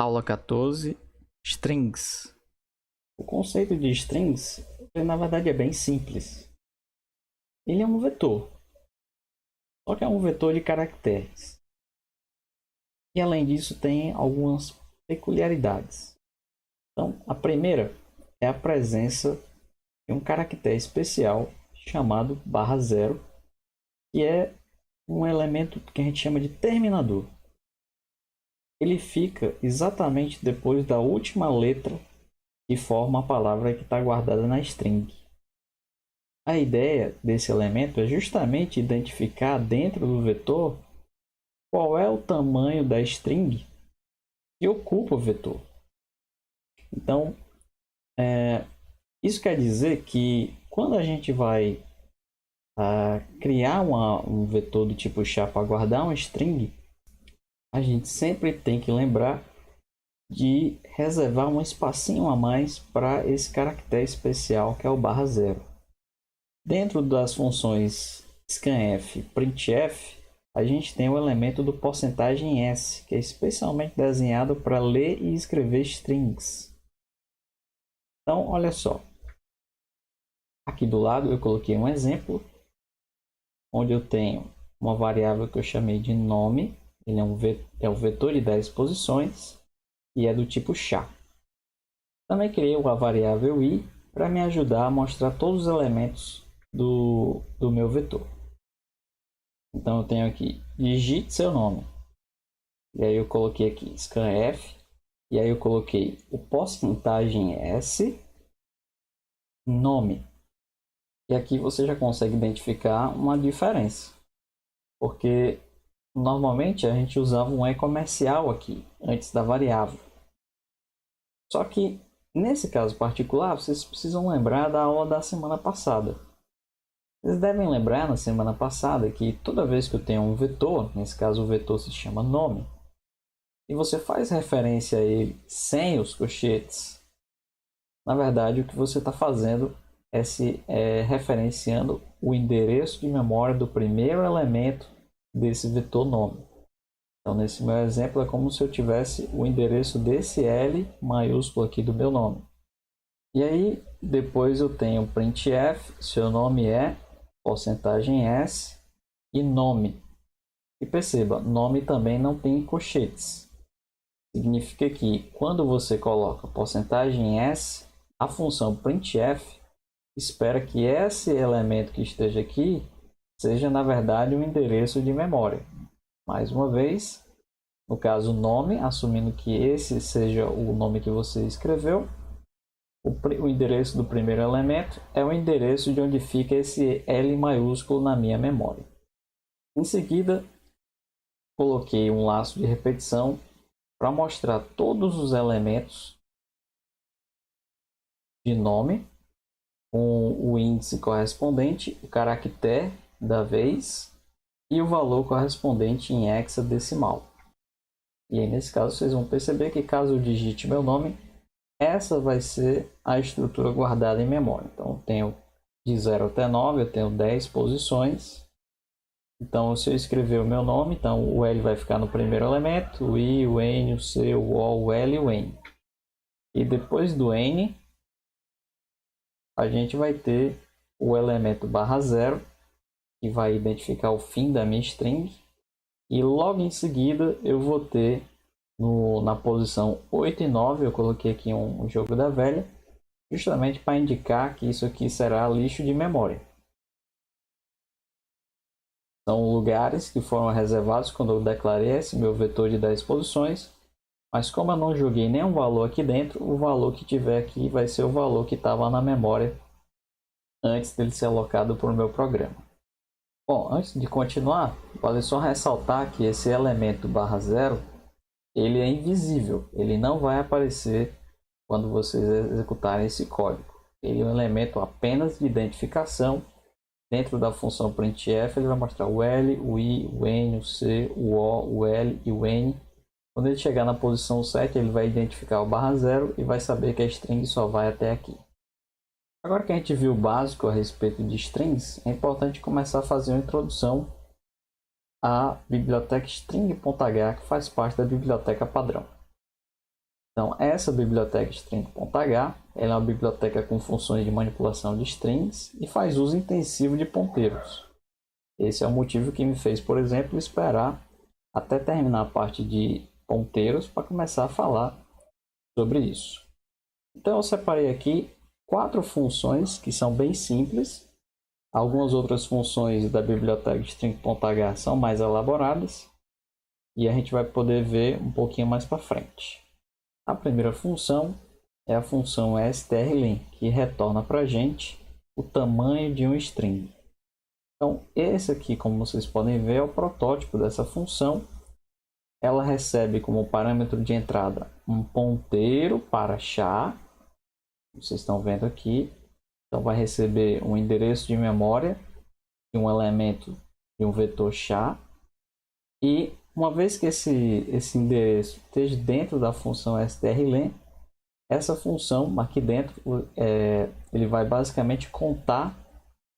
Aula 14, Strings. O conceito de strings, na verdade, é bem simples. Ele é um vetor, só que é um vetor de caracteres. E além disso, tem algumas peculiaridades. Então, a primeira é a presença de um caractere especial chamado /0, que é um elemento que a gente chama de terminador. Ele fica exatamente depois da última letra que forma a palavra que está guardada na string. A ideia desse elemento é justamente identificar dentro do vetor qual é o tamanho da string que ocupa o vetor. Então, isso quer dizer que quando a gente vai criar um vetor do tipo char para guardar uma string, a gente sempre tem que lembrar de reservar um espacinho a mais para esse caractere especial que é o /0. Dentro das funções scanf e printf, a gente tem o elemento do %s, que é especialmente desenhado para ler e escrever strings. Então, olha só. Aqui do lado eu coloquei um exemplo, onde eu tenho uma variável que eu chamei de nome. Ele é um vetor de 10 posições e é do tipo char. Também criei uma variável i para me ajudar a mostrar todos os elementos do meu vetor. Então eu tenho aqui, digite seu nome. E aí eu coloquei aqui scanf. E aí eu coloquei o %s nome. E aqui você já consegue identificar uma diferença. Porque normalmente a gente usava um e comercial aqui, antes da variável. Só que nesse caso particular, vocês precisam lembrar da aula da semana passada. Vocês devem lembrar na semana passada que toda vez que eu tenho um vetor, nesse caso o vetor se chama nome, e você faz referência a ele sem os colchetes, na verdade o que você está fazendo é referenciando o endereço de memória do primeiro elemento desse vetor nome. Então, nesse meu exemplo, é como se eu tivesse o endereço desse L maiúsculo aqui do meu nome. E aí, depois eu tenho printf, seu nome é %s e nome. E perceba, nome também não tem colchetes. Significa que quando você coloca %s, a função printf espera que esse elemento que esteja aqui seja, na verdade, um endereço de memória. Mais uma vez, no caso nome, assumindo que esse seja o nome que você escreveu, o endereço do primeiro elemento é o endereço de onde fica esse L maiúsculo na minha memória. Em seguida, coloquei um laço de repetição para mostrar todos os elementos de nome, com o índice correspondente, o caractere da vez e o valor correspondente em hexadecimal. E aí, nesse caso, vocês vão perceber que caso eu digite meu nome, essa vai ser a estrutura guardada em memória. Então, eu tenho de 0 até 9, eu tenho 10 posições. Então, se eu escrever o meu nome, então o L vai ficar no primeiro elemento, o I, o N, o C, o O, o L e o N. E depois do N, a gente vai ter o elemento /0, que vai identificar o fim da minha string. E logo em seguida eu vou ter na posição 8 e 9, eu coloquei aqui um jogo da velha, justamente para indicar que isso aqui será lixo de memória. São lugares que foram reservados quando eu declarei esse meu vetor de 10 posições, mas como eu não joguei nenhum valor aqui dentro, o valor que tiver aqui vai ser o valor que estava na memória antes dele ser alocado para o meu programa. Bom, antes de continuar, vale só ressaltar que esse elemento /0 ele é invisível, ele não vai aparecer quando vocês executarem esse código. Ele é um elemento apenas de identificação. Dentro da função printf, ele vai mostrar o L, o I, o N, o C, o O, o L e o N. Quando ele chegar na posição 7, ele vai identificar o /0 e vai saber que a string só vai até aqui. Agora que a gente viu o básico a respeito de strings, é importante começar a fazer uma introdução à biblioteca string.h, que faz parte da biblioteca padrão. Então, essa biblioteca string.h ela é uma biblioteca com funções de manipulação de strings e faz uso intensivo de ponteiros. Esse é o motivo que me fez, por exemplo, esperar até terminar a parte de ponteiros para começar a falar sobre isso. Então, eu separei aqui 4 funções que são bem simples. Algumas outras funções da biblioteca string.h são mais elaboradas e a gente vai poder ver um pouquinho mais para frente. A primeira função é a função strlen, que retorna para a gente o tamanho de um string. Então, esse aqui, como vocês podem ver, é o protótipo dessa função. Ela recebe como parâmetro de entrada um ponteiro para char. Vocês estão vendo aqui. Então, vai receber um endereço de memória e um elemento de um vetor char. E uma vez que esse endereço esteja dentro da função strlen, essa função aqui dentro ele vai basicamente contar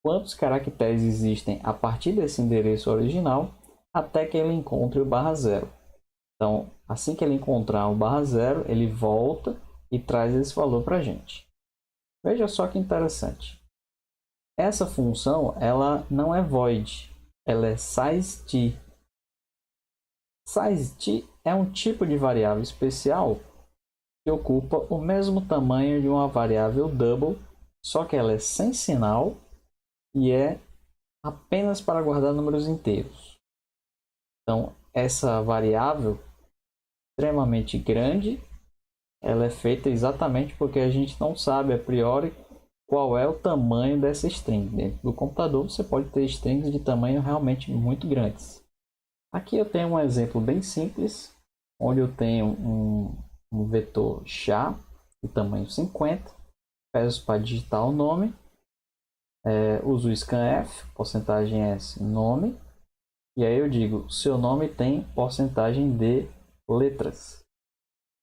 quantos caracteres existem a partir desse endereço original até que ele encontre o /0. Então, assim que ele encontrar o /0, ele volta e traz esse valor para a gente. Veja só que interessante. Essa função ela não é void, ela é sizeT. SizeT é um tipo de variável especial que ocupa o mesmo tamanho de uma variável double, só que ela é sem sinal e é apenas para guardar números inteiros. Então, essa variável extremamente grande, ela é feita exatamente porque a gente não sabe a priori qual é o tamanho dessa string. Dentro do computador você pode ter strings de tamanho realmente muito grandes. Aqui eu tenho um exemplo bem simples, onde eu tenho um vetor char de tamanho 50, peço para digitar o nome, uso o scanf, porcentagem %s, nome, e aí eu digo, seu nome tem porcentagem de letras.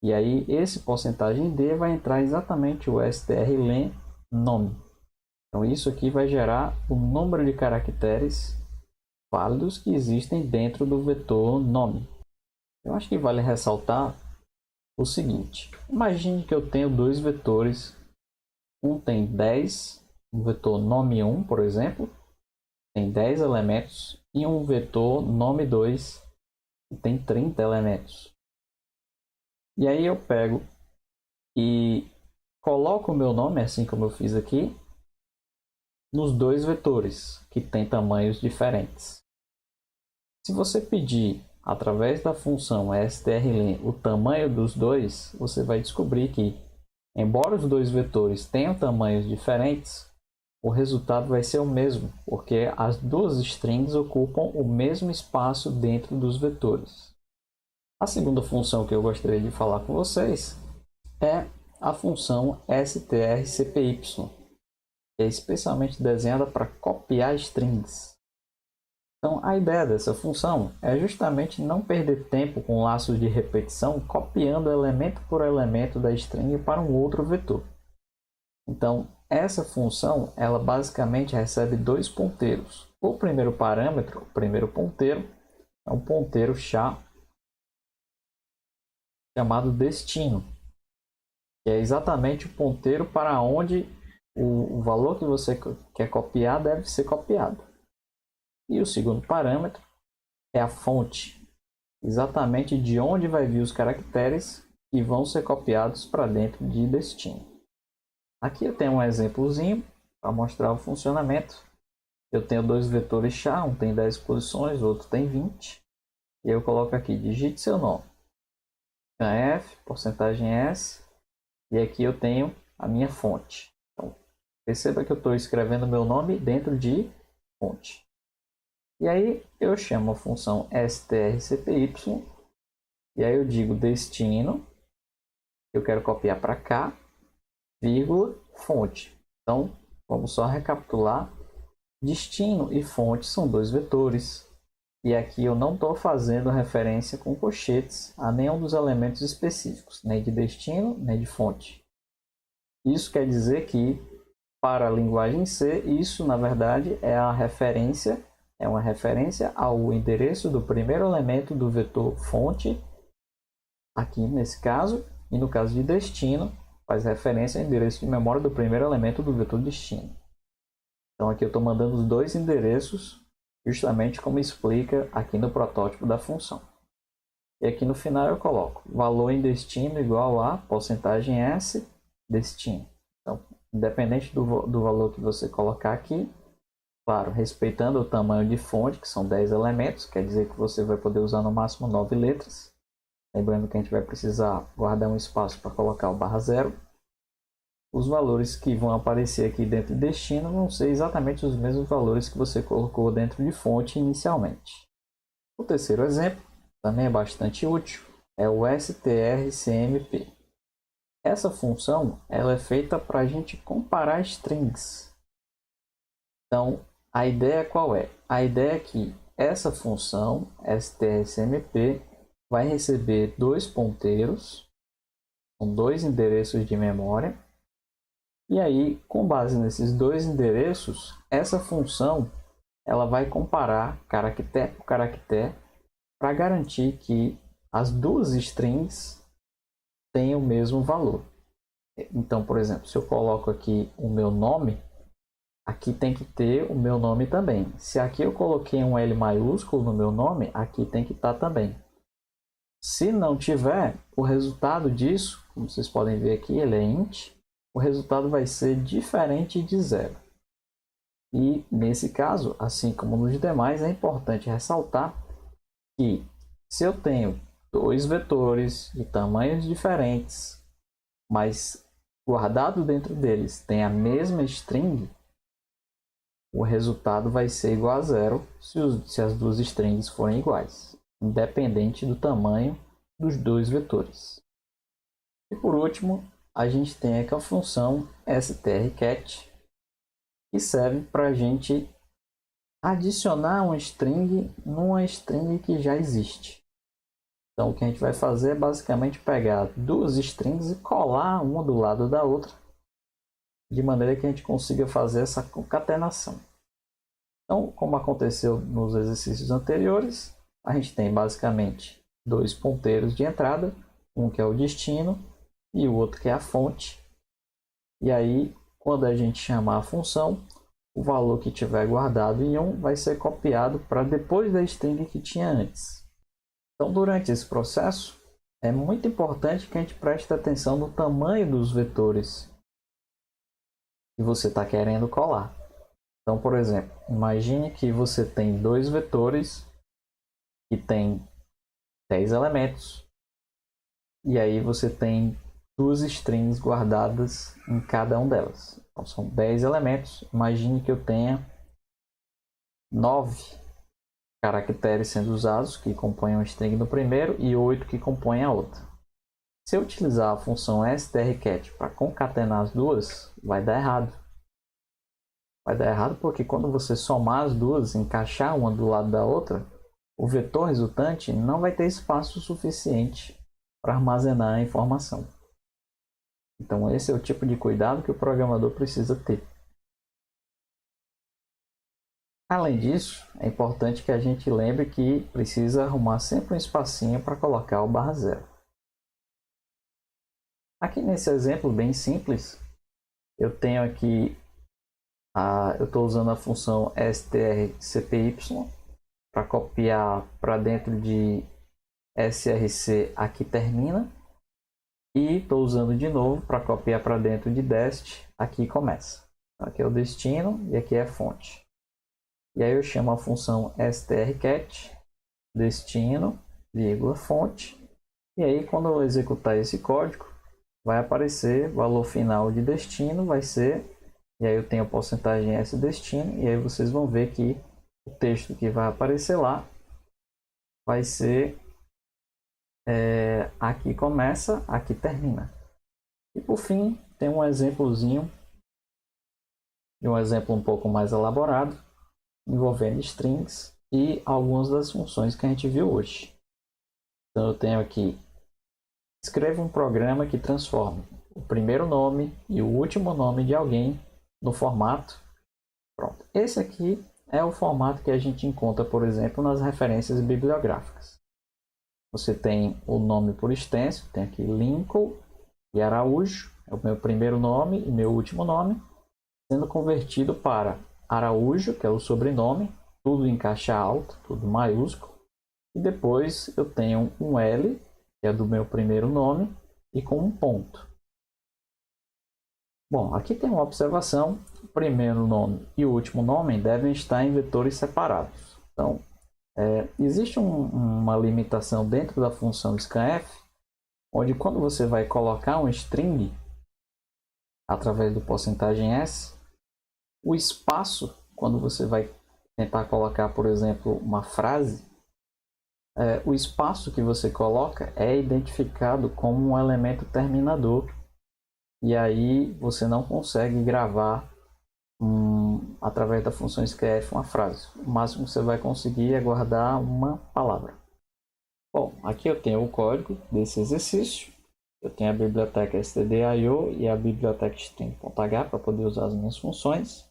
E aí esse porcentagem D vai entrar exatamente o strlen nome. Então isso aqui vai gerar o número de caracteres válidos que existem dentro do vetor nome. Eu acho que vale ressaltar o seguinte. Imagine que eu tenho 2 vetores. Um tem 10, um vetor nome1, por exemplo, tem 10 elementos, e um vetor nome2, que tem 30 elementos. E aí eu pego e coloco o meu nome, assim como eu fiz aqui, nos 2 vetores, que têm tamanhos diferentes. Se você pedir, através da função strlen, o tamanho dos dois, você vai descobrir que, embora os 2 vetores tenham tamanhos diferentes, o resultado vai ser o mesmo, porque as 2 strings ocupam o mesmo espaço dentro dos vetores. A segunda função que eu gostaria de falar com vocês é a função strcpy, que é especialmente desenhada para copiar strings. Então, a ideia dessa função é justamente não perder tempo com laços de repetição copiando elemento por elemento da string para um outro vetor. Então, essa função ela basicamente recebe 2 ponteiros. O primeiro parâmetro, o primeiro ponteiro, é um ponteiro char chamado destino, que é exatamente o ponteiro para onde o valor que você quer copiar deve ser copiado. E o segundo parâmetro é a fonte, exatamente de onde vai vir os caracteres que vão ser copiados para dentro de destino. Aqui eu tenho um exemplozinho para mostrar o funcionamento. Eu tenho 2 vetores char, um tem 10 posições, o outro tem 20. E eu coloco aqui, digite seu nome, scanf, porcentagem %s, e aqui eu tenho a minha fonte. Então, perceba que eu estou escrevendo meu nome dentro de fonte. E aí eu chamo a função strcpy, e aí eu digo destino, eu quero copiar para cá, vírgula, fonte. Então, vamos só recapitular. Destino e fonte são 2 vetores. E aqui eu não estou fazendo referência com colchetes a nenhum dos elementos específicos, nem de destino, nem de fonte. Isso quer dizer que, para a linguagem C, isso na verdade é uma referência ao endereço do primeiro elemento do vetor fonte, aqui nesse caso, E no caso de destino, faz referência ao endereço de memória do primeiro elemento do vetor destino. Então aqui eu estou mandando os dois endereços, justamente como explica aqui no protótipo da função. E aqui no final eu coloco valor em destino igual a porcentagem S destino. Então, independente do valor que você colocar aqui, claro, respeitando o tamanho de fonte, que são 10 elementos, quer dizer que você vai poder usar no máximo 9 letras. Lembrando que a gente vai precisar guardar um espaço para colocar o /0. Os valores que vão aparecer aqui dentro de destino vão ser exatamente os mesmos valores que você colocou dentro de fonte inicialmente. O terceiro exemplo também é bastante útil, é o strcmp. Essa função ela é feita para a gente comparar strings. Então, a ideia qual é? A ideia é que essa função strcmp vai receber dois ponteiros, com dois endereços de memória. E aí, com base nesses dois endereços, essa função ela vai comparar caractere por caractere para garantir que as duas strings têm o mesmo valor. Então, por exemplo, se eu coloco aqui o meu nome, aqui tem que ter o meu nome também. Se aqui eu coloquei um L maiúsculo no meu nome, aqui tem que estar também. Se não tiver, o resultado disso, como vocês podem ver aqui, ele é int, o resultado vai ser diferente de 0. E nesse caso, assim como nos demais, é importante ressaltar que se eu tenho dois vetores de tamanhos diferentes, mas guardado dentro deles tem a mesma string, o resultado vai ser igual a 0 se as duas strings forem iguais, independente do tamanho dos dois vetores. E por último, a gente tem aqui a função strcat, que serve para a gente adicionar uma string numa string que já existe. Então o que a gente vai fazer é basicamente pegar duas strings e colar uma do lado da outra, de maneira que a gente consiga fazer essa concatenação. Então, como aconteceu nos exercícios anteriores, a gente tem basicamente dois ponteiros de entrada, um que é o destino e o outro que é a fonte. E aí, quando a gente chamar a função, o valor que tiver guardado em 1 vai ser copiado para depois da string que tinha antes. Então, durante esse processo, é muito importante que a gente preste atenção no tamanho dos vetores que você está querendo colar. Então, por exemplo, imagine que você tem dois vetores que têm 10 elementos e aí você tem duas strings guardadas em cada um delas. Então, são 10 elementos. Imagine que eu tenha 9 caracteres sendo usados, que compõem uma string no primeiro, e 8 que compõem a outra. Se eu utilizar a função strcat para concatenar as duas, vai dar errado. Vai dar errado porque quando você somar as duas, encaixar uma do lado da outra, o vetor resultante não vai ter espaço suficiente para armazenar a informação. Então esse é o tipo de cuidado que o programador precisa ter. Além disso, é importante que a gente lembre que precisa arrumar sempre um espacinho para colocar o /0. Aqui nesse exemplo bem simples, eu tenho aqui eu estou usando a função strcpy para copiar para dentro de src aqui termina. E estou usando de novo para copiar para dentro de dest, aqui começa. Aqui é o destino e aqui é a fonte. E aí eu chamo a função strcat, destino, vírgula, fonte. E aí quando eu executar esse código, vai aparecer o valor final de destino, vai ser, e aí eu tenho a porcentagem S destino, e aí vocês vão ver que o texto que vai aparecer lá vai ser aqui começa, aqui termina. E por fim, tem um exemplozinho, de um exemplo um pouco mais elaborado, envolvendo strings e algumas das funções que a gente viu hoje. Então eu tenho aqui, escreva um programa que transforme o primeiro nome e o último nome de alguém no formato. Pronto. Esse aqui é o formato que a gente encontra, por exemplo, nas referências bibliográficas. você tem o nome por extenso, tem aqui Lincoln e Araújo, é o meu primeiro nome e meu último nome, sendo convertido para Araújo, que é o sobrenome, tudo em caixa alta, tudo maiúsculo, e depois eu tenho um L, que é do meu primeiro nome, e com um ponto. Bom, aqui tem uma observação, o primeiro nome e o último nome devem estar em vetores separados. Então, existe uma limitação dentro da função scanf, onde quando você vai colocar um string através do %s, o espaço, quando você vai tentar colocar, por exemplo, uma frase, o espaço que você coloca é identificado como um elemento terminador, e aí você não consegue gravar através da função scanf uma frase. O máximo que você vai conseguir é guardar uma palavra. Bom, aqui eu tenho o código desse exercício. Eu tenho a biblioteca stdio e a biblioteca string.h para poder usar as minhas funções.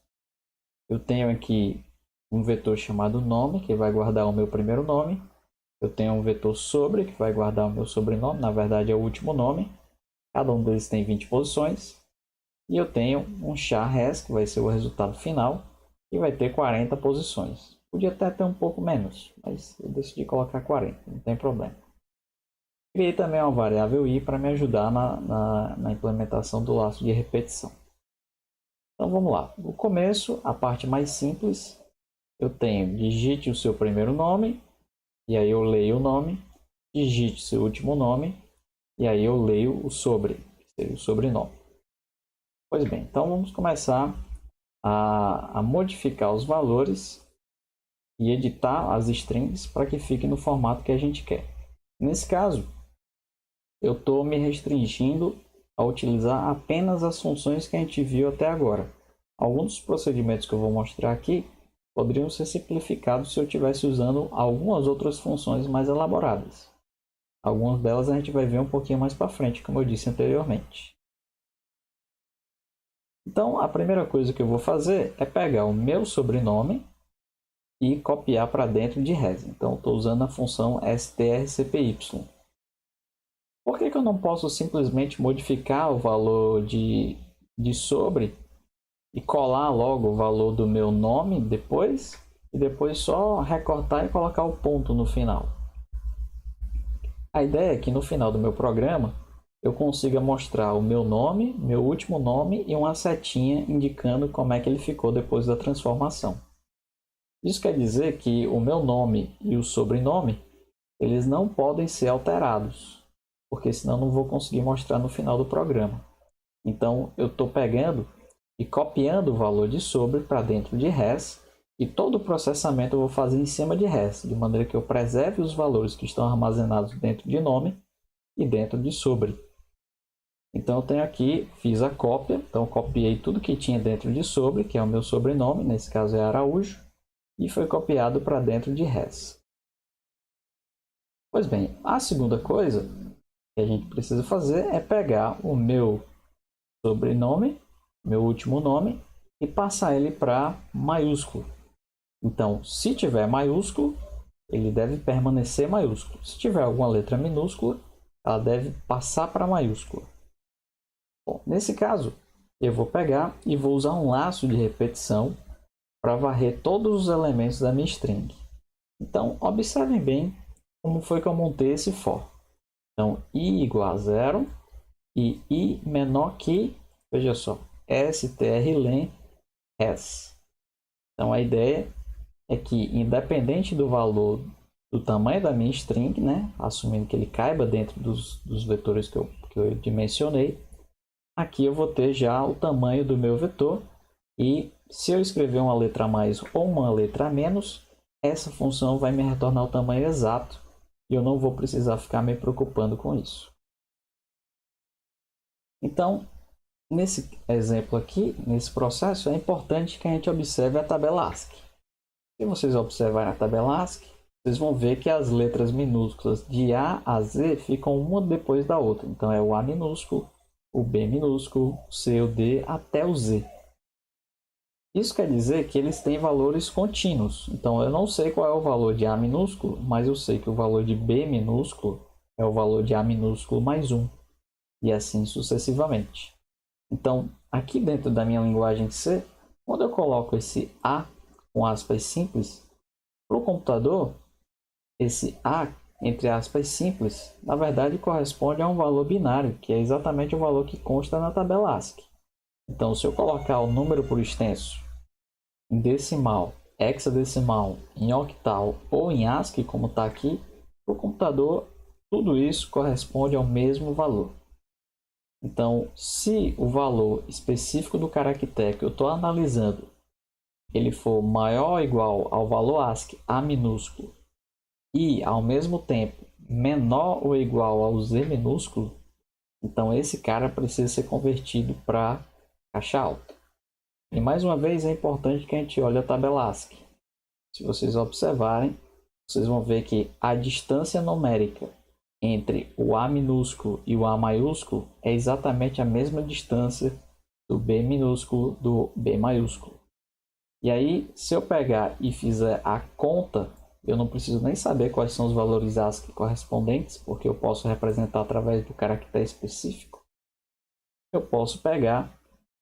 Eu tenho aqui um vetor chamado nome, que vai guardar o meu primeiro nome. Eu tenho um vetor sobre, que vai guardar o meu sobrenome, na verdade é o último nome. Cada um deles tem 20 posições. E eu tenho um char_res, que vai ser o resultado final, e vai ter 40 posições. Podia até ter um pouco menos, mas eu decidi colocar 40, não tem problema. Criei também uma variável i para me ajudar na implementação do laço de repetição. Então vamos lá. No começo, a parte mais simples, eu tenho digite o seu primeiro nome, e aí eu leio o nome, digite seu último nome, e aí eu leio o sobre, que seria o sobrenome. Pois bem, então vamos começar a modificar os valores e editar as strings para que fique no formato que a gente quer. Nesse caso, eu estou me restringindo a utilizar apenas as funções que a gente viu até agora. Alguns dos procedimentos que eu vou mostrar aqui poderiam ser simplificados se eu estivesse usando algumas outras funções mais elaboradas. Algumas delas a gente vai ver um pouquinho mais para frente, como eu disse anteriormente. Então, a primeira coisa que eu vou fazer é pegar o meu sobrenome e copiar para dentro de res. Então, estou usando a função strcpy. Por que eu não posso simplesmente modificar o valor de sobre e colar logo o valor do meu nome depois? E depois só recortar e colocar o ponto no final. A ideia é que no final do meu programa eu consiga mostrar o meu nome, meu último nome e uma setinha indicando como é que ele ficou depois da transformação. Isso quer dizer que o meu nome e o sobrenome eles não podem ser alterados, porque senão não vou conseguir mostrar no final do programa. Então eu estou pegando e copiando o valor de sobre para dentro de res, e todo o processamento eu vou fazer em cima de res, de maneira que eu preserve os valores que estão armazenados dentro de nome e dentro de sobre. Então eu tenho aqui, fiz a cópia, então copiei tudo que tinha dentro de sobre, que é o meu sobrenome, nesse caso é Araújo, e foi copiado para dentro de res. Pois bem, a segunda coisa que a gente precisa fazer é pegar o meu sobrenome, meu último nome, e passar ele para maiúsculo. Então, se tiver maiúsculo, ele deve permanecer maiúsculo. Se tiver alguma letra minúscula, ela deve passar para maiúscula. Bom, nesse caso, eu vou pegar e vou usar um laço de repetição para varrer todos os elementos da minha string. Então, observem bem como foi que eu montei esse for. Então, i igual a 0 e i menor que, veja só, strlen res. Então, a ideia é que, independente do valor do tamanho da minha string, né, assumindo que ele caiba dentro dos vetores que eu dimensionei, aqui eu vou ter já o tamanho do meu vetor, e se eu escrever uma letra a mais ou uma letra a menos, essa função vai me retornar o tamanho exato e eu não vou precisar ficar me preocupando com isso. Então, nesse exemplo aqui, nesse processo, é importante que a gente observe a tabela ASCII. Se vocês observarem a tabela ASCII, vocês vão ver que as letras minúsculas de A a Z ficam uma depois da outra. Então, é o A minúsculo, o B minúsculo, o C, o D, até o Z. Isso quer dizer que eles têm valores contínuos. Então eu não sei qual é o valor de A minúsculo, mas eu sei que o valor de B minúsculo é o valor de A minúsculo mais 1. E assim sucessivamente. Então, aqui dentro da minha linguagem C, quando eu coloco esse A com aspas simples, para o computador, esse A, entre aspas simples, na verdade corresponde a um valor binário, que é exatamente o valor que consta na tabela ASCII. Então, se eu colocar o número por extenso em decimal, hexadecimal, em octal ou em ASCII, como está aqui, para o computador, tudo isso corresponde ao mesmo valor. Então, se o valor específico do caractere que eu estou analisando ele for maior ou igual ao valor ASCII A minúsculo e, ao mesmo tempo, menor ou igual ao Z minúsculo, então esse cara precisa ser convertido para caixa alta. E mais uma vez é importante que a gente olhe a tabela ASCII. Se vocês observarem, vocês vão ver que a distância numérica entre o A minúsculo e o A maiúsculo é exatamente a mesma distância do B minúsculo do B maiúsculo. E aí, se eu pegar e fizer a conta, eu não preciso nem saber quais são os valores ASCII correspondentes, porque eu posso representar através do caractere específico. Eu posso pegar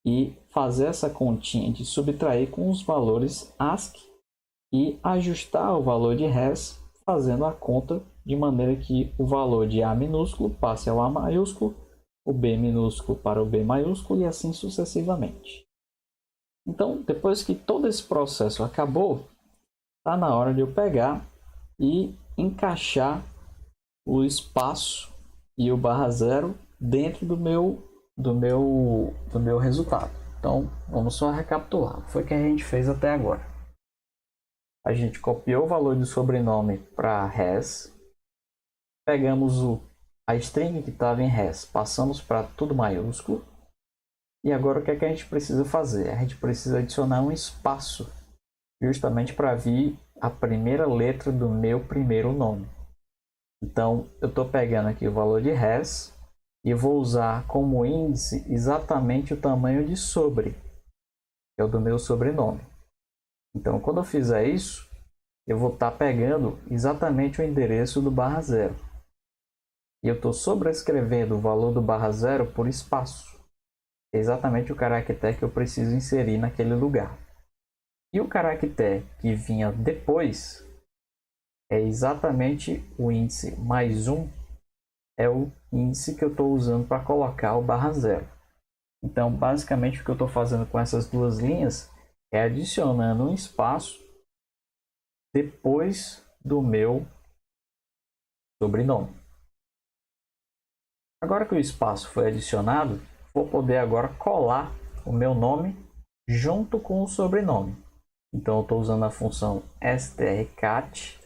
e fazer essa continha de subtrair com os valores ASCII e ajustar o valor de res fazendo a conta de maneira que o valor de A minúsculo passe ao A maiúsculo, o B minúsculo para o B maiúsculo e assim sucessivamente. Então, depois que todo esse processo acabou, está na hora de eu pegar e encaixar o espaço e o barra zero dentro do meu resultado. Então, vamos só recapitular. Foi o que a gente fez até agora. A gente copiou o valor do sobrenome para res, pegamos a string que estava em res, passamos para tudo maiúsculo, e agora o que é que a gente precisa fazer? A gente precisa adicionar um espaço, justamente para vir a primeira letra do meu primeiro nome. Então, eu estou pegando aqui o valor de res e vou usar como índice exatamente o tamanho de sobre, que é o do meu sobrenome. Então, quando eu fizer isso, eu vou estar pegando exatamente o endereço do barra zero. E eu estou sobrescrevendo o valor do barra zero por espaço. É exatamente o caractere que eu preciso inserir naquele lugar. E o caractere que vinha depois é exatamente o índice mais 1, é o índice que eu estou usando para colocar o barra zero. Então, basicamente, o que eu estou fazendo com essas duas linhas é adicionando um espaço depois do meu sobrenome. Agora que o espaço foi adicionado, vou poder agora colar o meu nome junto com o sobrenome. Então, eu estou usando a função strcat,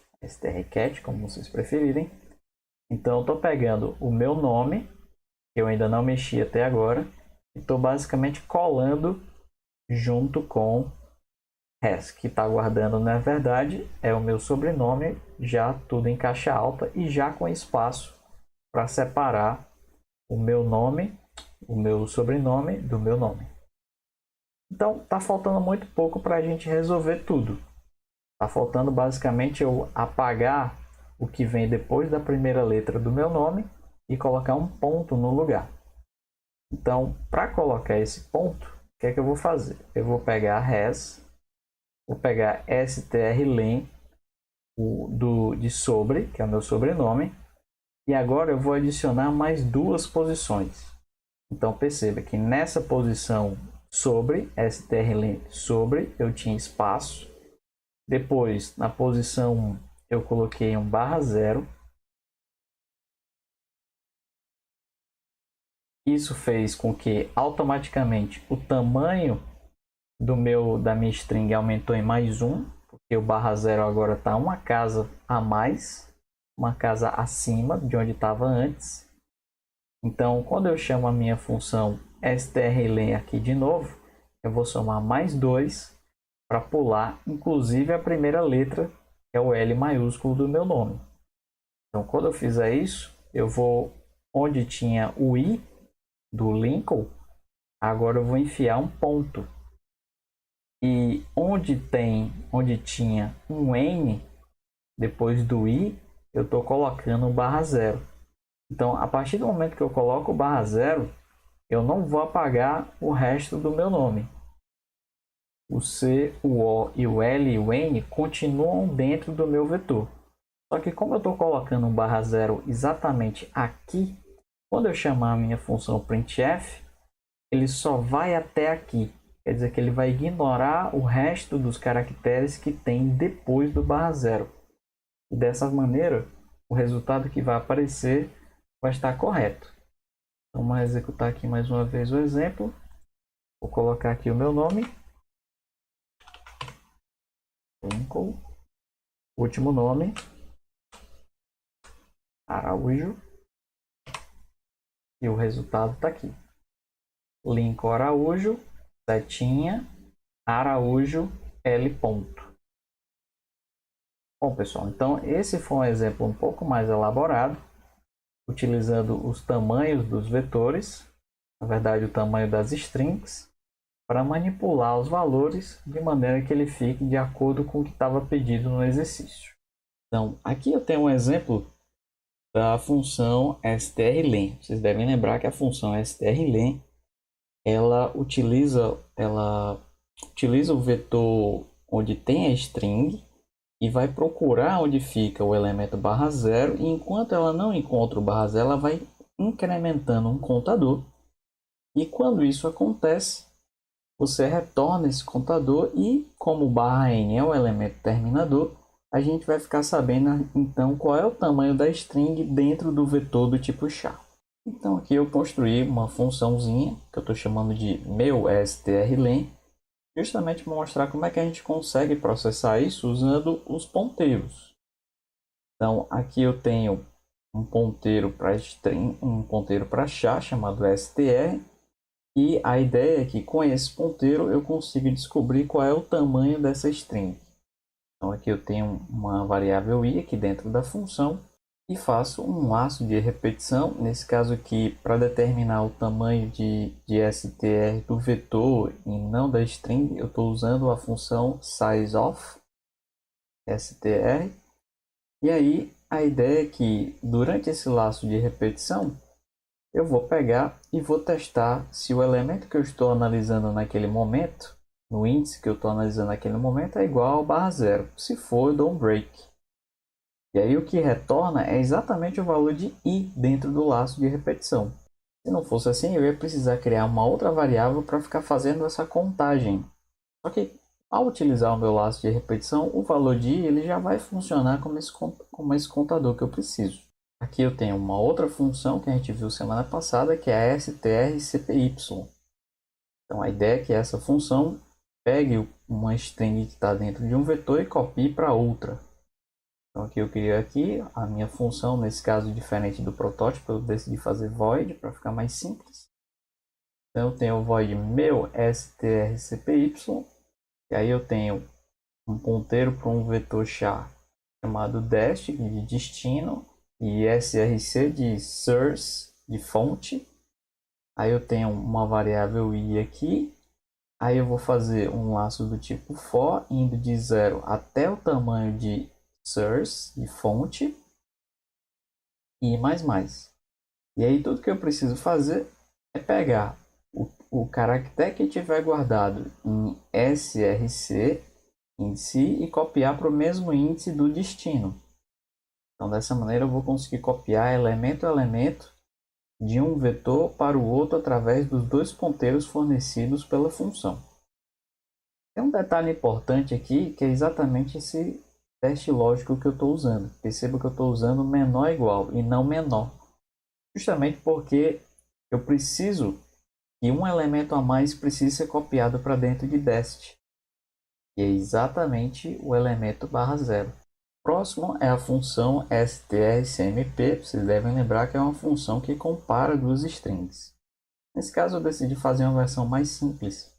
como vocês preferirem. Então, eu estou pegando o meu nome, que eu ainda não mexi até agora, e estou basicamente colando junto com res, que está guardando, na verdade, é o meu sobrenome, já tudo em caixa alta e já com espaço para separar o meu nome, o meu sobrenome do meu nome. Então, está faltando muito pouco para a gente resolver tudo. Está faltando basicamente eu apagar o que vem depois da primeira letra do meu nome e colocar um ponto no lugar. Então, para colocar esse ponto, o que é que eu vou fazer? Eu vou pegar res, vou pegar strlen de sobre, que é o meu sobrenome, e agora eu vou adicionar mais duas posições. Então, perceba que nessa posição sobre, strlen sobre, eu tinha espaço. Depois, na posição 1, eu coloquei um barra zero. Isso fez com que automaticamente o tamanho da minha string aumentou em mais 1, porque o barra zero agora está uma casa a mais, uma casa acima de onde estava antes. Então, quando eu chamo a minha função strlen aqui de novo, eu vou somar mais 2 para pular, inclusive a primeira letra, que é o L maiúsculo do meu nome. Então, quando eu fizer isso, eu vou onde tinha o I do Lincoln, agora eu vou enfiar um ponto. E onde tinha um N depois do I, eu estou colocando /0. Então, a partir do momento que eu coloco /0, eu não vou apagar o resto do meu nome. O C, o O e o L e o N continuam dentro do meu vetor. Só que como eu estou colocando um /0 exatamente aqui, quando eu chamar a minha função printf, ele só vai até aqui. Quer dizer que ele vai ignorar o resto dos caracteres que tem depois do /0. E dessa maneira, o resultado que vai aparecer vai estar correto. Então, vamos executar aqui mais uma vez o exemplo. Vou colocar aqui o meu nome. Lincoln. Último nome. Araújo. E o resultado está aqui. Lincoln Araújo, setinha, Araújo, L ponto. Bom, pessoal, então esse foi um exemplo um pouco mais elaborado, utilizando os tamanhos dos vetores, na verdade o tamanho das strings, para manipular os valores de maneira que ele fique de acordo com o que estava pedido no exercício. Então, aqui eu tenho um exemplo da função strlen. Vocês devem lembrar que a função strlen ela utiliza o vetor onde tem a string e vai procurar onde fica o elemento /0, e enquanto ela não encontra o /0, ela vai incrementando um contador, e quando isso acontece, você retorna esse contador, e como /n é o elemento terminador, a gente vai ficar sabendo então qual é o tamanho da string dentro do vetor do tipo char. Então aqui eu construí uma funçãozinha que eu estou chamando de meu strlen, justamente para mostrar como é que a gente consegue processar isso usando os ponteiros. Então aqui eu tenho um ponteiro para string, um ponteiro para char chamado str, e a ideia é que com esse ponteiro eu consigo descobrir qual é o tamanho dessa string. Então aqui eu tenho uma variável i aqui dentro da função e faço um laço de repetição, nesse caso aqui para determinar o tamanho de str do vetor e não da string, eu estou usando a função sizeOf str. E aí a ideia é que durante esse laço de repetição eu vou pegar e vou testar se o elemento que eu estou analisando naquele momento, no índice que eu estou analisando naquele momento, é igual ao /0. Se for, eu dou um break. E aí o que retorna é exatamente o valor de i dentro do laço de repetição. Se não fosse assim, eu ia precisar criar uma outra variável para ficar fazendo essa contagem. Só que ao utilizar o meu laço de repetição, o valor de i ele já vai funcionar como esse contador que eu preciso. Aqui eu tenho uma outra função que a gente viu semana passada, que é a strcpy. Então a ideia é que essa função pegue uma string que está dentro de um vetor e copie para outra. Então aqui eu criei a minha função, nesse caso diferente do protótipo, eu decidi fazer void para ficar mais simples. Então eu tenho o void meu strcpy, e aí eu tenho um ponteiro para um vetor char chamado dest de destino e src de source de fonte. Aí eu tenho uma variável i aqui. Aí eu vou fazer um laço do tipo for, indo de 0 até o tamanho de source, de fonte, e mais. E aí tudo que eu preciso fazer é pegar o caractere que tiver guardado em src, índice, e copiar para o mesmo índice do destino. Então dessa maneira eu vou conseguir copiar elemento a elemento de um vetor para o outro através dos dois ponteiros fornecidos pela função. Tem um detalhe importante aqui que é exatamente esse teste lógico que eu estou usando. Perceba que eu estou usando menor igual e não menor. Justamente porque eu preciso que um elemento a mais precise ser copiado para dentro de dest. E é exatamente o elemento /0. Próximo é a função strcmp. Vocês devem lembrar que é uma função que compara duas strings. Nesse caso eu decidi fazer uma versão mais simples,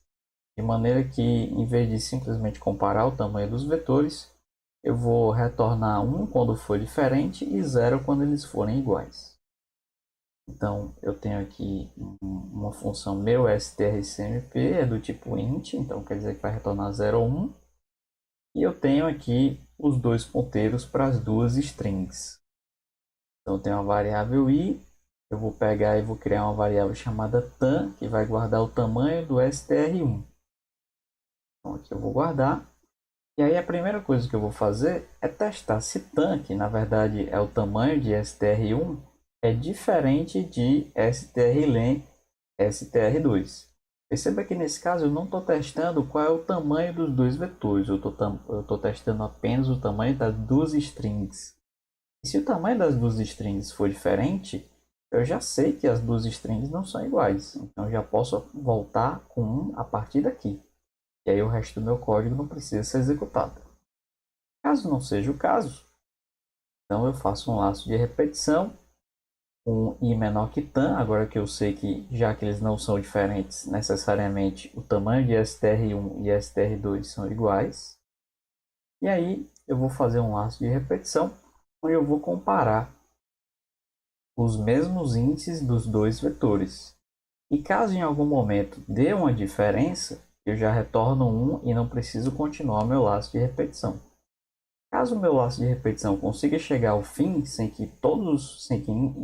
de maneira que em vez de simplesmente comparar o tamanho dos vetores, eu vou retornar 1 quando for diferente e 0 quando eles forem iguais. Então eu tenho aqui uma função meu strcmp, é do tipo int, então quer dizer que vai retornar 0 ou 1. E eu tenho aqui os dois ponteiros para as duas strings. Então, eu tenho a variável i, eu vou pegar e vou criar uma variável chamada tam, que vai guardar o tamanho do str1. Então, aqui eu vou guardar. E aí, a primeira coisa que eu vou fazer é testar se tam, que na verdade é o tamanho de str1, é diferente de strlen str2. Perceba que nesse caso eu não estou testando qual é o tamanho dos dois vetores, eu estou testando apenas o tamanho das duas strings. E se o tamanho das duas strings for diferente, eu já sei que as duas strings não são iguais. Então eu já posso voltar com 1 a partir daqui. E aí o resto do meu código não precisa ser executado. Caso não seja o caso, então eu faço um laço de repetição com i menor que tam, agora que eu sei que, já que eles não são diferentes necessariamente, o tamanho de str1 e str2 são iguais. E aí eu vou fazer um laço de repetição, onde eu vou comparar os mesmos índices dos dois vetores. E caso em algum momento dê uma diferença, eu já retorno 1 e não preciso continuar meu laço de repetição. Caso o meu laço de repetição consiga chegar ao fim sem que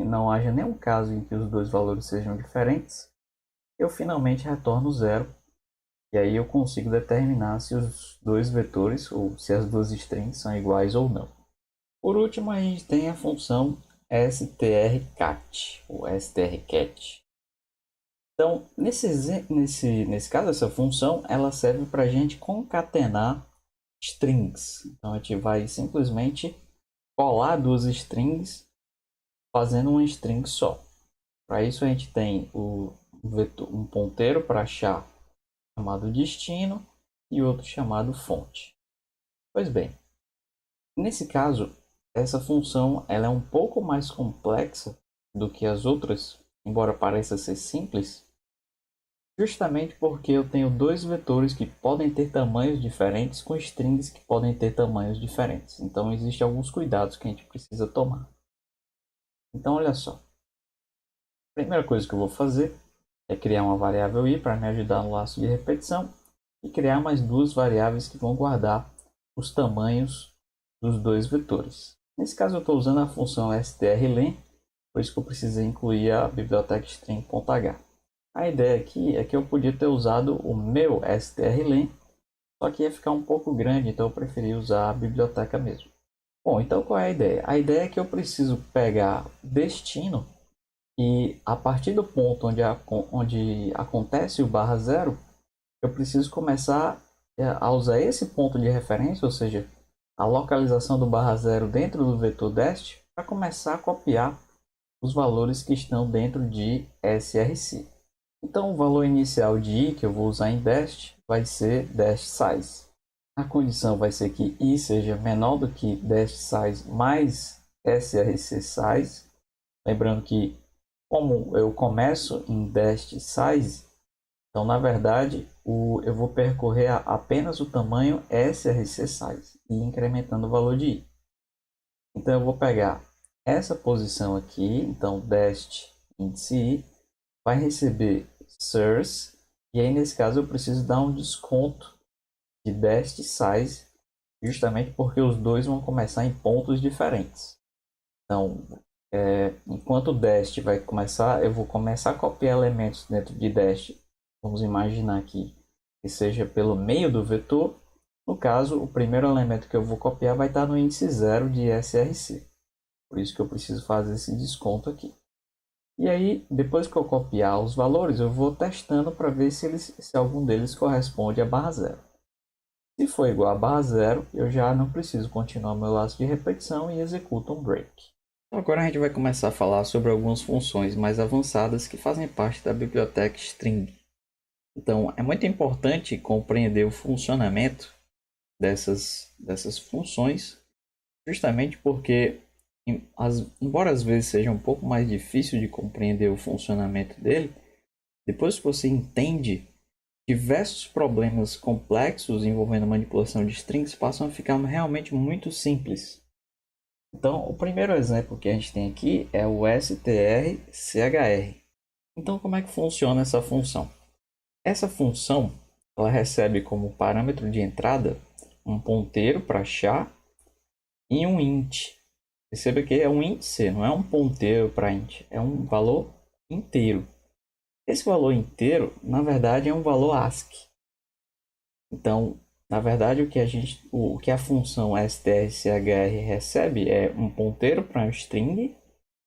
não haja nenhum caso em que os dois valores sejam diferentes, eu finalmente retorno 0. E aí eu consigo determinar se os dois vetores ou se as duas strings são iguais ou não. Por último, a gente tem a função strcat ou strcat. Então, nesse caso, essa função ela serve para a gente concatenar strings. Então a gente vai simplesmente colar duas strings fazendo uma string só. Para isso a gente tem um ponteiro para achar chamado destino e outro chamado fonte. Pois bem, nesse caso essa função ela é um pouco mais complexa do que as outras, embora pareça ser simples, justamente porque eu tenho dois vetores que podem ter tamanhos diferentes com strings que podem ter tamanhos diferentes. Então, existem alguns cuidados que a gente precisa tomar. Então, olha só. A primeira coisa que eu vou fazer é criar uma variável i para me ajudar no laço de repetição e criar mais duas variáveis que vão guardar os tamanhos dos dois vetores. Nesse caso, eu estou usando a função strlen, por isso que eu precisei incluir a biblioteca string.h. A ideia aqui é que eu podia ter usado o meu strlen, só que ia ficar um pouco grande, então eu preferi usar a biblioteca mesmo. Bom, então qual é a ideia? A ideia é que eu preciso pegar destino e a partir do ponto onde acontece o /0, eu preciso começar a usar esse ponto de referência, ou seja, a localização do /0 dentro do vetor dest, para começar a copiar os valores que estão dentro de src. Então, o valor inicial de i que eu vou usar em dest vai ser dest size. A condição vai ser que i seja menor do que dest size mais src size. Lembrando que, como eu começo em dest size, então na verdade eu vou percorrer apenas o tamanho src size e incrementando o valor de i. Então eu vou pegar essa posição aqui, então dest índice i vai receber source, e aí nesse caso eu preciso dar um desconto de dest size, justamente porque os dois vão começar em pontos diferentes. Então, enquanto o dest vai começar, eu vou começar a copiar elementos dentro de dest. Vamos imaginar aqui que seja pelo meio do vetor. No caso, o primeiro elemento que eu vou copiar vai estar no índice 0 de src. Por isso que eu preciso fazer esse desconto aqui. E aí, depois que eu copiar os valores, eu vou testando para ver se algum deles corresponde a /0. Se for igual a /0, eu já não preciso continuar meu laço de repetição e executo um break. Agora a gente vai começar a falar sobre algumas funções mais avançadas que fazem parte da biblioteca string. Então, é muito importante compreender o funcionamento dessas funções, justamente porque embora às vezes seja um pouco mais difícil de compreender o funcionamento dele, depois que você entende, diversos problemas complexos envolvendo manipulação de strings passam a ficar realmente muito simples. Então, o primeiro exemplo que a gente tem aqui é o strchr. Então, como é que funciona essa função? Essa função ela recebe como parâmetro de entrada um ponteiro para char e um int. Perceba que é um índice, não é um ponteiro para int, é um valor inteiro. Esse valor inteiro, na verdade, é um valor ASCII. Então, na verdade, o que a função strchr recebe é um ponteiro para um string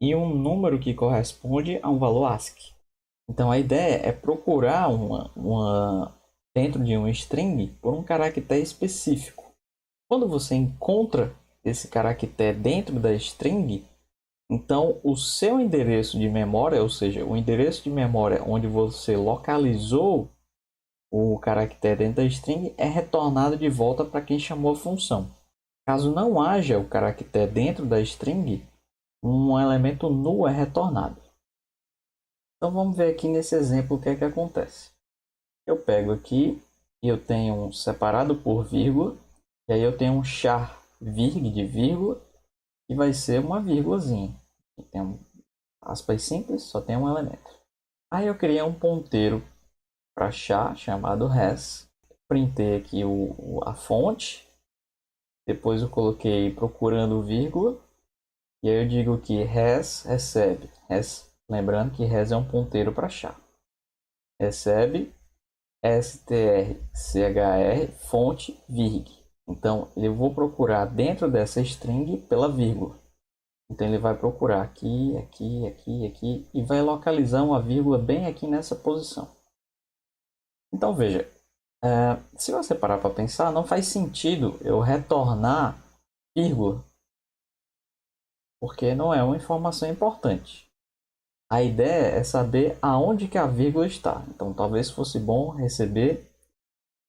e um número que corresponde a um valor ASCII. Então, a ideia é procurar dentro de um string por um caractere específico. Quando você encontra esse caractere dentro da string, então o seu endereço de memória, ou seja, o endereço de memória onde você localizou o caractere dentro da string, é retornado de volta para quem chamou a função. Caso não haja o caractere dentro da string, um elemento null é retornado. Então vamos ver aqui nesse exemplo o que é que acontece. Eu pego aqui e eu tenho um separado por vírgula, e aí eu tenho um char virg de vírgula, que vai ser uma vírgulazinha. Tem um aspas simples, só tem um elemento. Aí eu criei um ponteiro para char chamado res, printei aqui a fonte, depois eu coloquei procurando vírgula, e aí eu digo que res recebe, lembrando que res é um ponteiro para char, recebe strchr fonte virg. Então eu vou procurar dentro dessa string pela vírgula. Então ele vai procurar aqui, aqui, aqui, aqui e vai localizar uma vírgula bem aqui nessa posição. Então veja, se você parar para pensar, não faz sentido eu retornar vírgula, porque não é uma informação importante. A ideia é saber aonde que a vírgula está. Então talvez fosse bom receber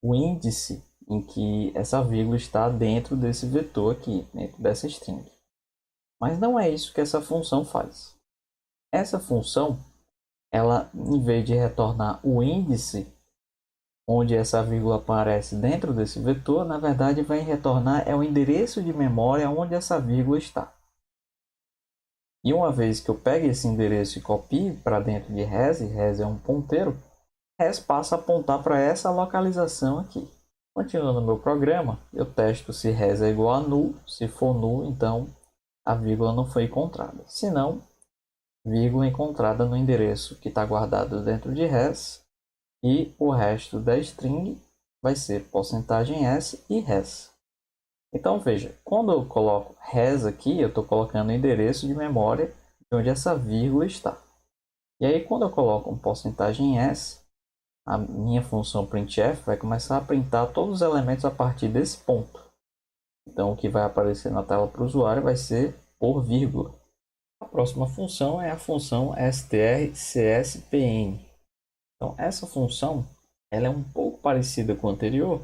o índice em que essa vírgula está dentro desse vetor aqui, dentro dessa string. Mas não é isso que essa função faz. Essa função, ela, em vez de retornar o índice onde essa vírgula aparece dentro desse vetor, na verdade vai retornar o endereço de memória onde essa vírgula está. E uma vez que eu pego esse endereço e copio para dentro de res, e res é um ponteiro, res passa a apontar para essa localização aqui. Continuando o meu programa, eu testo se res é igual a null. Se for null, então a vírgula não foi encontrada. Se não, vírgula encontrada no endereço que está guardado dentro de res, e o resto da string vai ser %s e res. Então veja, quando eu coloco res aqui, eu estou colocando o endereço de memória de onde essa vírgula está. E aí quando eu coloco um %s, a minha função printf vai começar a printar todos os elementos a partir desse ponto. Então o que vai aparecer na tela para o usuário vai ser por vírgula. A próxima função é a função strcspn. Então essa função ela é um pouco parecida com a anterior.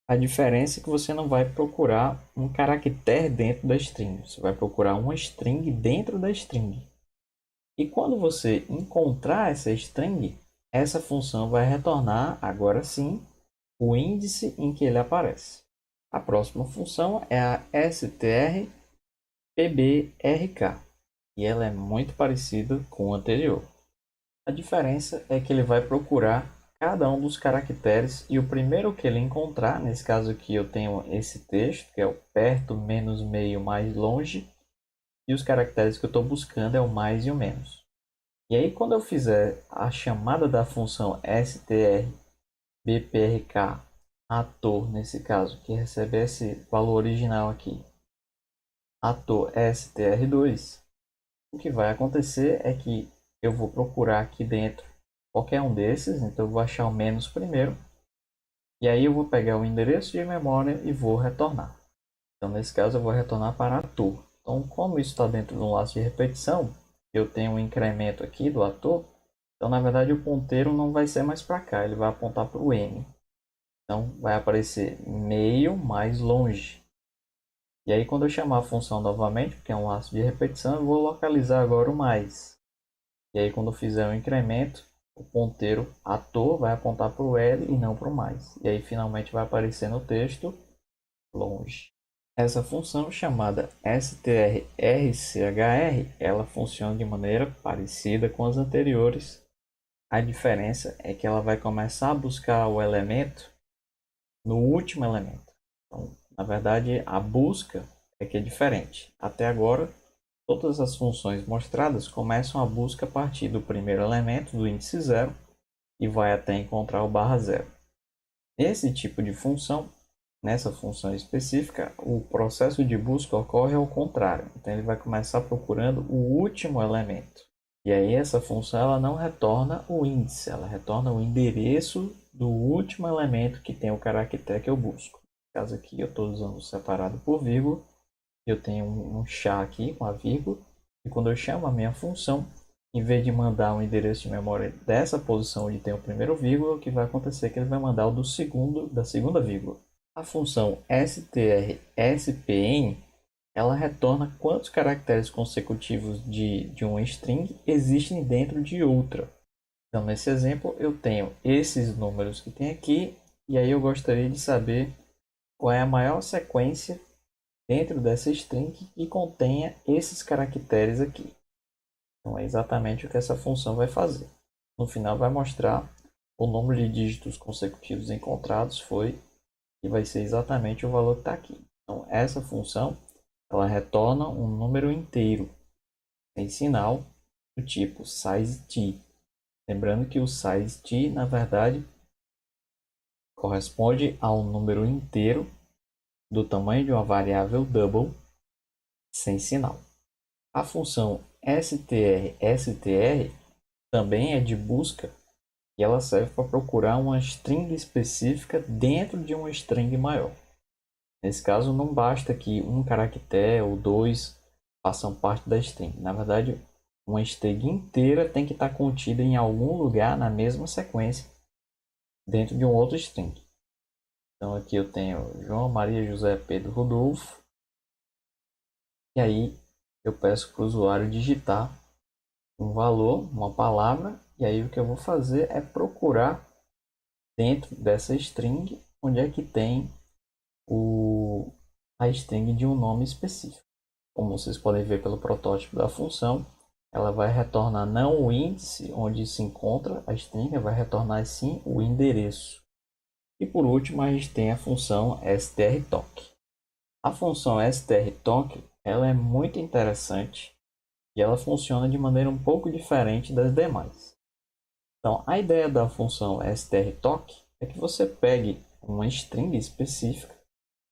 A diferença é que você não vai procurar um caractere dentro da string. Você vai procurar uma string dentro da string. E quando você encontrar essa string, essa função vai retornar, agora sim, o índice em que ele aparece. A próxima função é a strpbrk. E ela é muito parecida com a anterior. A diferença é que ele vai procurar cada um dos caracteres e o primeiro que ele encontrar, nesse caso aqui eu tenho esse texto, que é o perto, menos, meio, mais, longe, e os caracteres que eu estou buscando é o mais e o menos. E aí quando eu fizer a chamada da função strBPRK ator, nesse caso, que recebe esse valor original aqui, ator str2, o que vai acontecer é que eu vou procurar aqui dentro qualquer um desses, então eu vou achar o menos primeiro, e aí eu vou pegar o endereço de memória e vou retornar. Então nesse caso eu vou retornar para ator. Então como isso está dentro de um laço de repetição, eu tenho um incremento aqui do ator, então na verdade o ponteiro não vai ser mais para cá, ele vai apontar para o m. Então vai aparecer meio mais longe. E aí quando eu chamar a função novamente, porque é um laço de repetição, eu vou localizar agora o mais. E aí quando eu fizer o incremento, o ponteiro ator vai apontar para o L e não para o mais. E aí finalmente vai aparecer no texto longe. Essa função chamada strrchr, ela funciona de maneira parecida com as anteriores. A diferença é que ela vai começar a buscar o elemento no último elemento. Então, Na verdade, a busca é que é diferente. Até agora, todas as funções mostradas começam a busca a partir do primeiro elemento do índice 0 e vai até encontrar o barra 0. Esse tipo de função, nessa função específica, o processo de busca ocorre ao contrário. Então ele vai começar procurando o último elemento. E aí essa função ela não retorna o índice, ela retorna o endereço do último elemento que tem o caractere que eu busco. No caso aqui eu estou usando separado por vírgula, eu tenho um chá aqui com a vírgula, e quando eu chamo a minha função, em vez de mandar um endereço de memória dessa posição onde tem o primeiro vírgula, o que vai acontecer é que ele vai mandar o da segunda vírgula. A função strSPN ela retorna quantos caracteres consecutivos de uma string existem dentro de outra. Então, nesse exemplo, eu tenho esses números que tem aqui, e aí eu gostaria de saber qual é a maior sequência dentro dessa string que contenha esses caracteres aqui. Então, é exatamente o que essa função vai fazer. No final, vai mostrar o número de dígitos consecutivos encontrados e vai ser exatamente o valor que está aqui. Então, essa função ela retorna um número inteiro sem sinal do tipo size_t. Lembrando que o size_t, na verdade, corresponde ao número inteiro do tamanho de uma variável double sem sinal. A função strstr também é de busca e ela serve para procurar uma string específica dentro de uma string maior. Nesse caso, não basta que um caractere ou dois façam parte da string. Na verdade, uma string inteira tem que estar contida em algum lugar na mesma sequência dentro de um outro string. Então aqui eu tenho João, Maria, José, Pedro, Rodolfo. E aí eu peço para o usuário digitar um valor, uma palavra. E aí o que eu vou fazer é procurar dentro dessa string onde é que tem a string de um nome específico. Como vocês podem ver pelo protótipo da função, ela vai retornar não o índice onde se encontra a string, vai retornar sim o endereço. E por último, a gente tem a função strtalk. A função strtalk ela é muito interessante e ela funciona de maneira um pouco diferente das demais. Então, a ideia da função strtalk é que você pegue uma string específica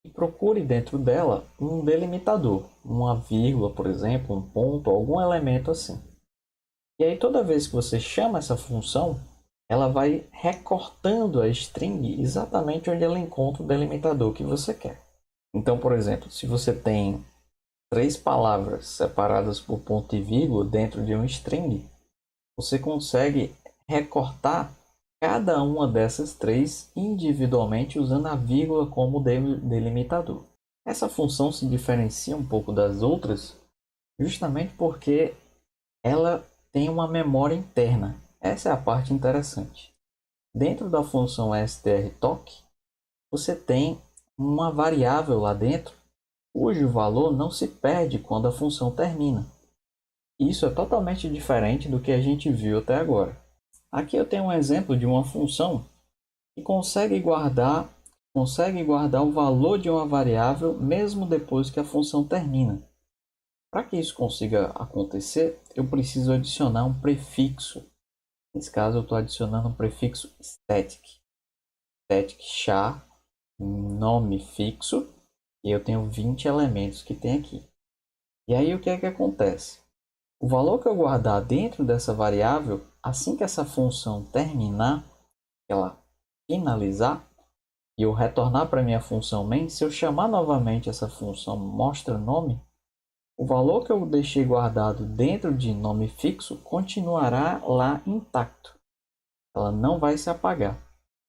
e procure dentro dela um delimitador, uma vírgula, por exemplo, um ponto, algum elemento assim. E aí toda vez que você chama essa função, ela vai recortando a string exatamente onde ela encontra o delimitador que você quer. Então, por exemplo, se você tem 3 palavras separadas por ponto e vírgula dentro de um string, você consegue recortar cada uma dessas 3 individualmente usando a vírgula como delimitador. Essa função se diferencia um pouco das outras justamente porque ela tem uma memória interna. Essa é a parte interessante. Dentro da função strtalk, você tem uma variável lá dentro cujo valor não se perde quando a função termina. Isso é totalmente diferente do que a gente viu até agora. Aqui eu tenho um exemplo de uma função que consegue guardar o valor de uma variável mesmo depois que a função termina. Para que isso consiga acontecer, eu preciso adicionar um prefixo. Nesse caso, eu estou adicionando um prefixo static. Static char, nome fixo, e eu tenho 20 elementos que tem aqui. E aí o que é que acontece? O valor que eu guardar dentro dessa variável, assim que essa função terminar, ela finalizar, e eu retornar para minha função main, se eu chamar novamente essa função mostra nome, o valor que eu deixei guardado dentro de nome fixo continuará lá intacto. Ela não vai se apagar.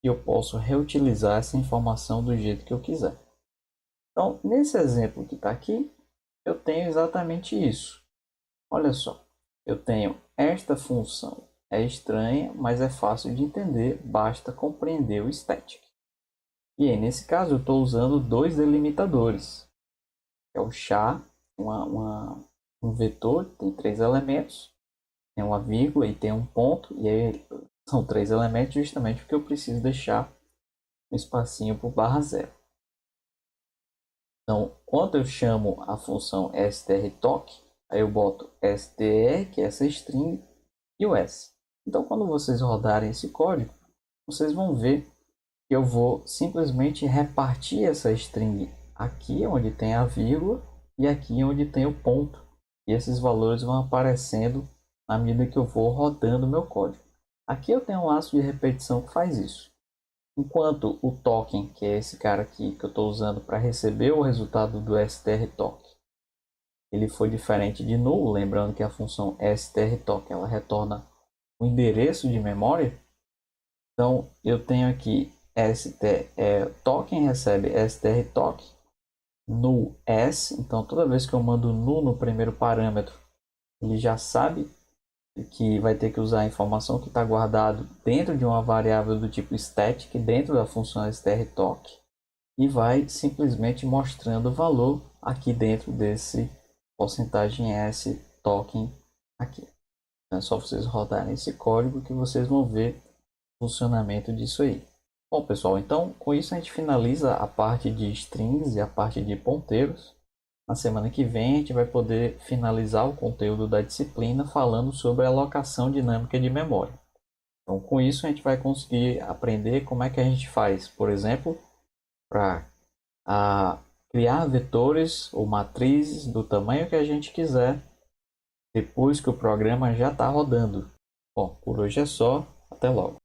E eu posso reutilizar essa informação do jeito que eu quiser. Então, nesse exemplo que está aqui, eu tenho exatamente isso. Olha só, eu tenho esta função. É estranha, mas é fácil de entender, basta compreender o static. E aí, nesse caso, eu estou usando 2 delimitadores. É o char, um vetor, tem 3 elementos, tem uma vírgula e tem um ponto, e aí são 3 elementos justamente porque eu preciso deixar um espacinho por barra 0. Então, quando eu chamo a função strtalk, aí eu boto str, que é essa string, e o s. Então, quando vocês rodarem esse código, vocês vão ver que eu vou simplesmente repartir essa string aqui onde tem a vírgula e aqui onde tem o ponto. E esses valores vão aparecendo à medida que eu vou rodando meu código. Aqui eu tenho um laço de repetição que faz isso. Enquanto o token, que é esse cara aqui que eu estou usando para receber o resultado do strtalk, ele foi diferente de null, lembrando que a função strtalk ela retorna o endereço de memória. Então eu tenho aqui token recebe strtalk null s. Então toda vez que eu mando null no primeiro parâmetro, ele já sabe que vai ter que usar a informação que está guardado dentro de uma variável do tipo static dentro da função strtalk e vai simplesmente mostrando o valor aqui dentro desse porcentagem s token aqui. Então é só vocês rodarem esse código que vocês vão ver o funcionamento disso aí. Bom, pessoal, então com isso a gente finaliza a parte de strings e a parte de ponteiros. Na semana que vem a gente vai poder finalizar o conteúdo da disciplina falando sobre a alocação dinâmica de memória. Então, com isso a gente vai conseguir aprender como é que a gente faz, por exemplo, para criar vetores ou matrizes do tamanho que a gente quiser depois que o programa já está rodando. Bom, por hoje é só. Até logo.